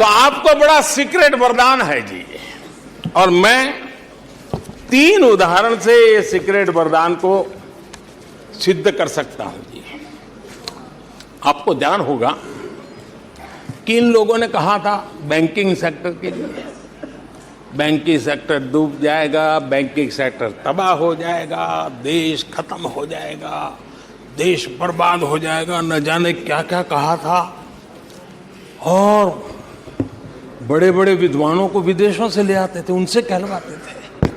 तो आपको बड़ा सीक्रेट वरदान है जी, और मैं 3 उदाहरण से ये सीक्रेट वरदान को सिद्ध कर सकता हूं जी। आपको ध्यान होगा कि इन लोगों ने कहा था बैंकिंग सेक्टर के लिए, बैंकिंग सेक्टर डूब जाएगा, बैंकिंग सेक्टर तबाह हो जाएगा, देश खत्म हो जाएगा, देश बर्बाद हो जाएगा, न जाने क्या क्या कहा था। और बड़े बड़े विद्वानों को विदेशों से ले आते थे, उनसे कहलवाते थे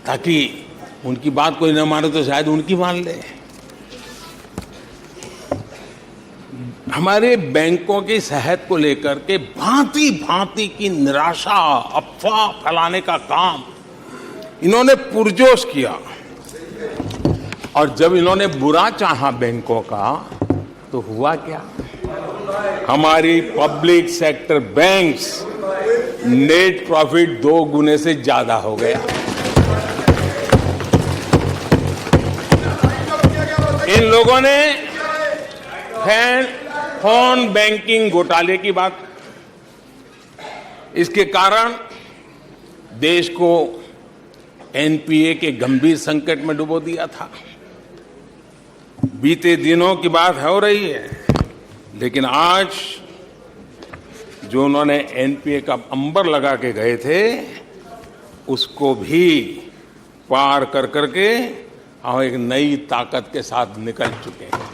ताकि उनकी बात कोई न माने तो शायद उनकी मान ले। हमारे बैंकों की सेहत को लेकर के भांति भांति की निराशा, अफवाह फैलाने का काम इन्होंने पुरजोश किया। और जब इन्होंने बुरा चाहा बैंकों का, तो हुआ क्या? हमारी public sector banks net profit 2 गुने से ज्यादा हो गया। इन लोगों ने फोन बैंकिंग घोटाले की बात, इसके कारण देश को एनपीए के गंभीर संकट में डुबो दिया था। बीते दिनों की बात हो रही है, लेकिन आज जो उन्होंने एनपीए का अंबर लगा के गए थे, उसको भी पार कर करके हम एक नई ताकत के साथ निकल चुके हैं।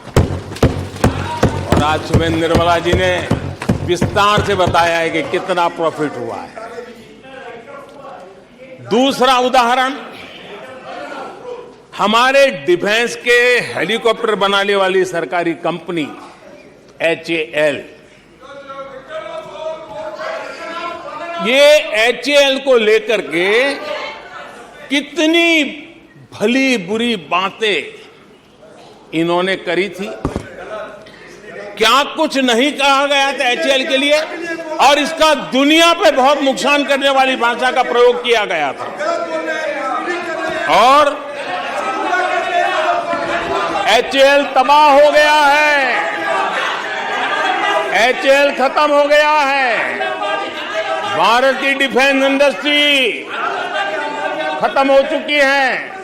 और आज सुबह निर्मला जी ने विस्तार से बताया है कि कितना प्रॉफिट हुआ है। दूसरा उदाहरण, हमारे डिफेंस के हेलीकॉप्टर बनाने वाली सरकारी कंपनी HAL, ये HAL को लेकर के कितनी भली बुरी बातें इन्होंने करी थी। क्या कुछ नहीं कहा गया था HAL के लिए, और इसका दुनिया पे बहुत नुकसान करने वाली भाषा का प्रयोग किया गया था। और HAL तबाह हो गया है, HAL खत्म हो गया है, भारत की डिफेंस इंडस्ट्री खत्म हो चुकी है।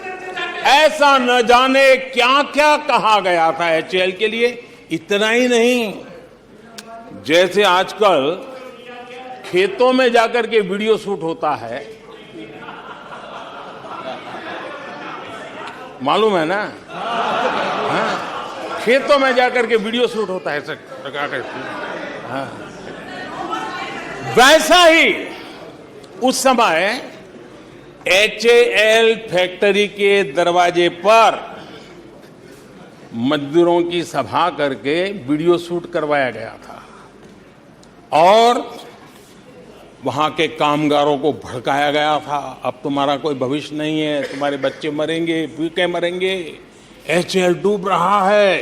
ऐसा न जाने क्या क्या कहा गया था HAL के लिए। इतना ही नहीं, जैसे आजकल खेतों में जाकर के वीडियो शूट होता है, मालूम है ना? हाँ, खेतों में जाकर के वीडियो शूट होता है ऐसा लगा करके। हाँ, वैसा ही उस समय HAL फैक्ट्री के दरवाजे पर मजदूरों की सभा करके वीडियो शूट करवाया गया था और वहां के कामगारों को भड़काया गया था। अब तुम्हारा कोई भविष्य नहीं है, तुम्हारे बच्चे मरेंगे, भूखे मरेंगे, HAL डूब रहा है।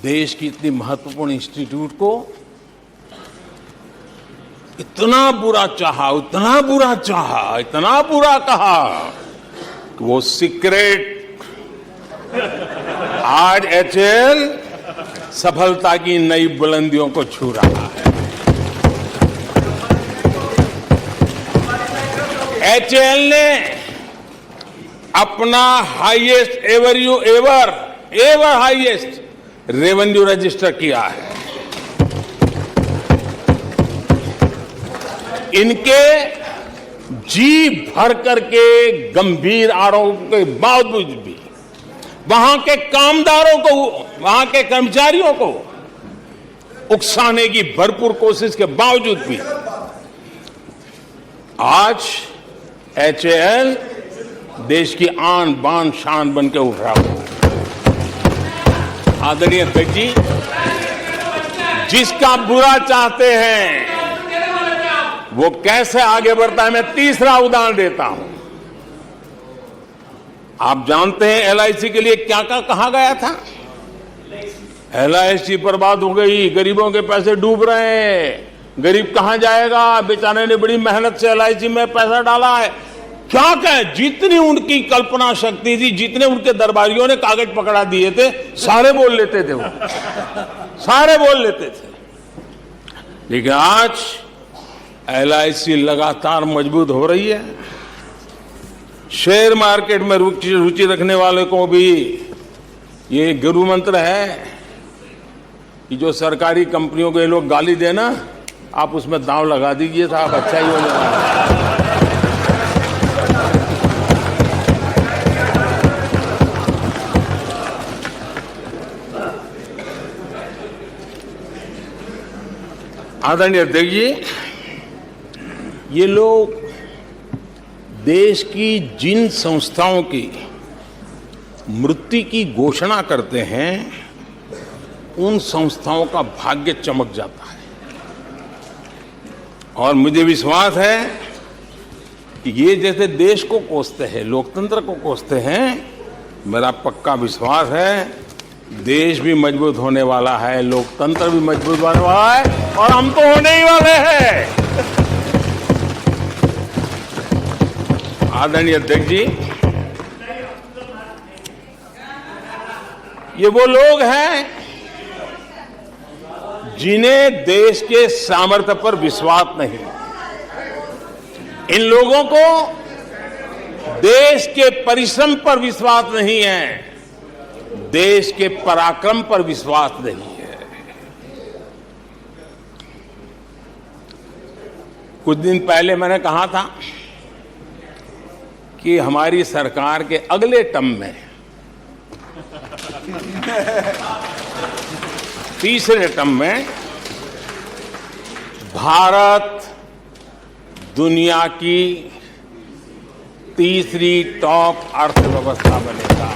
देश की इतनी महत्वपूर्ण इंस्टीट्यूट को इतना बुरा चाहा, इतना बुरा चाहा, इतना बुरा कहा कि वो सीक्रेट आज HAL सफलता की नई बुलंदियों को छू रहा है। HAL ने अपना highest ever highest revenue register किया है। इनके जी भर करके गंभीर आरोपों के बावजूद भी वहां के कामदारों को, वहां के कर्मचारियों को उकसाने की भरपूर कोशिश के बावजूद भी आज HAL देश की आन बान शान बन के उठ रहा है। आदरणीय अध्यक्ष जी, जिसका बुरा चाहते हैं वो कैसे आगे बढ़ता है, मैं तीसरा उदाहरण देता हूं। आप जानते हैं LIC के लिए क्या क्या कहा गया था? LIC बर्बाद हो गई, गरीबों के पैसे डूब रहे हैं, गरीब कहां जाएगा, बेचारे ने बड़ी मेहनत से LIC में पैसा डाला है। क्या कहें, जितनी उनकी कल्पना शक्ति थी, जितने उनके दरबारियों ने कागज पकड़ा दिए थे, सारे बोल लेते थे वो, सारे बोल लेते थे। लेकिन आज LIC लगातार मजबूत हो रही है। शेयर मार्केट में रुचि रखने वाले को भी ये गुरु मंत्र है कि जो सरकारी कंपनियों को ये लोग गाली देना, आप उसमें दांव लगा दीजिए साहब, अच्छा ही होने वाला है। आदरणीय अध्यक्ष जी, ये लोग देश की जिन संस्थाओं की मृत्यु की घोषणा करते हैं, उन संस्थाओं का भाग्य चमक जाता है। और मुझे विश्वास है कि ये जैसे देश को कोसते हैं, लोकतंत्र को कोसते हैं, मेरा पक्का विश्वास है देश भी मजबूत होने वाला है, लोकतंत्र भी मजबूत होने वाला है, और हम तो होने ही वाले हैं। आदरणीय अध्यक्ष जी, ये वो लोग हैं जिन्हें देश के सामर्थ्य पर विश्वास नहीं। इन लोगों को देश के परिश्रम पर विश्वास नहीं है, देश के पराक्रम पर विश्वास नहीं है। कुछ दिन पहले मैंने कहा था कि हमारी सरकार के अगले टर्म में, तीसरे टर्म में, भारत दुनिया की तीसरी टॉप अर्थव्यवस्था बनेगा।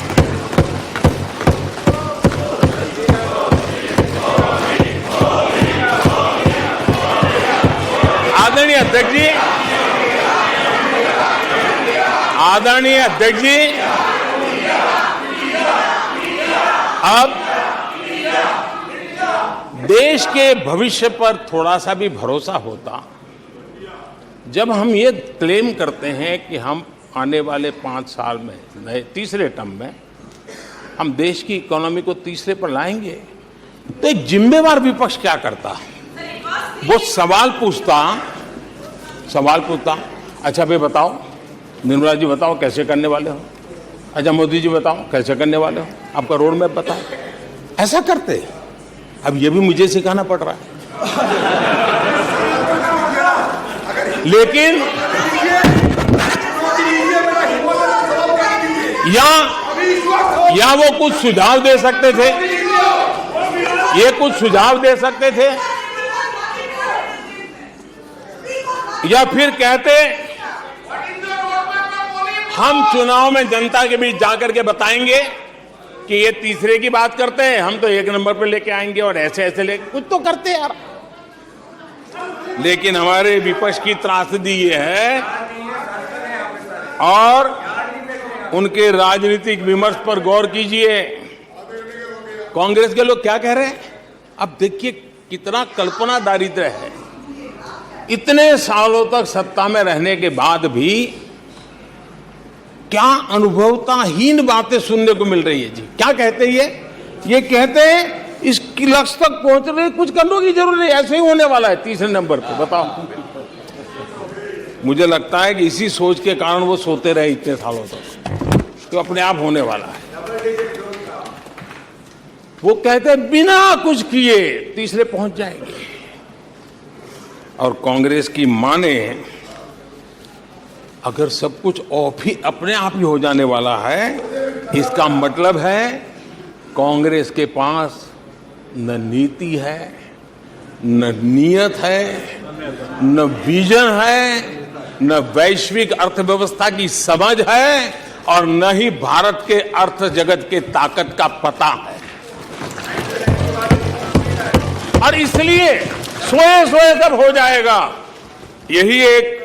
आदरणीय अध्यक्ष जी, आदरणीय अध्यक्ष जी, अब देश के भविष्य पर थोड़ा सा भी भरोसा होता जब हम ये क्लेम करते हैं कि हम आने वाले 5 साल में, नए तीसरे टर्म में, हम देश की इकोनॉमी को तीसरे पर लाएंगे। तो एक जिम्मेवार विपक्ष क्या करता? वो सवाल पूछता, अच्छा भाई बताओ, निर्मला जी बताओ कैसे करने वाले हो, अच्छा मोदी जी बताओ कैसे करने वाले हो, आपका रोड मैप बताओ। ऐसा करते। अब ये भी मुझे सिखाना पड़ रहा है। लेकिन या वो कुछ सुझाव दे सकते थे, ये कुछ सुझाव दे सकते थे, या फिर कहते हम चुनाव में जनता के बीच जाकर के बताएंगे कि ये तीसरे की बात करते हैं, हम तो 1 नंबर पे लेके आएंगे, और ऐसे ऐसे लेके कुछ तो करते यार। लेकिन हमारे विपक्ष की त्रासदी ये है, और उनके राजनीतिक विमर्श पर गौर कीजिए। कांग्रेस के लोग क्या कह रहे हैं? अब देखिए कितना कल्पना दारिद्र्य है। इतने सालों तक सत्ता में रहने के बाद भी क्या अनुभवताहीन बातें सुनने को मिल रही है जी। क्या कहते हैं ये कहते हैं इस लक्ष्य तक पहुंचने कुछ करने की जरूरत नहीं, ऐसे ही होने वाला है तीसरे नंबर पे। बताओ, मुझे लगता है कि इसी सोच के कारण वो सोते रहे इतने सालों तक, तो अपने आप होने वाला है। वो कहते हैं बिना कुछ किए तीसरे पहुंच जाएंगे, और कांग्रेस की माने अगर सब कुछ अपने आप ही हो जाने वाला है, इसका मतलब है कांग्रेस के पास न नीति है, न नियत है, न विजन है, न वैश्विक अर्थव्यवस्था की समझ है, और न ही भारत के अर्थ जगत के ताकत का पता है। और इसलिए सोए सब हो जाएगा। यही एक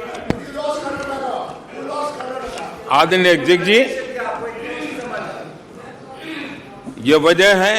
आदरणीय अध्यक्ष जी, ये वजह है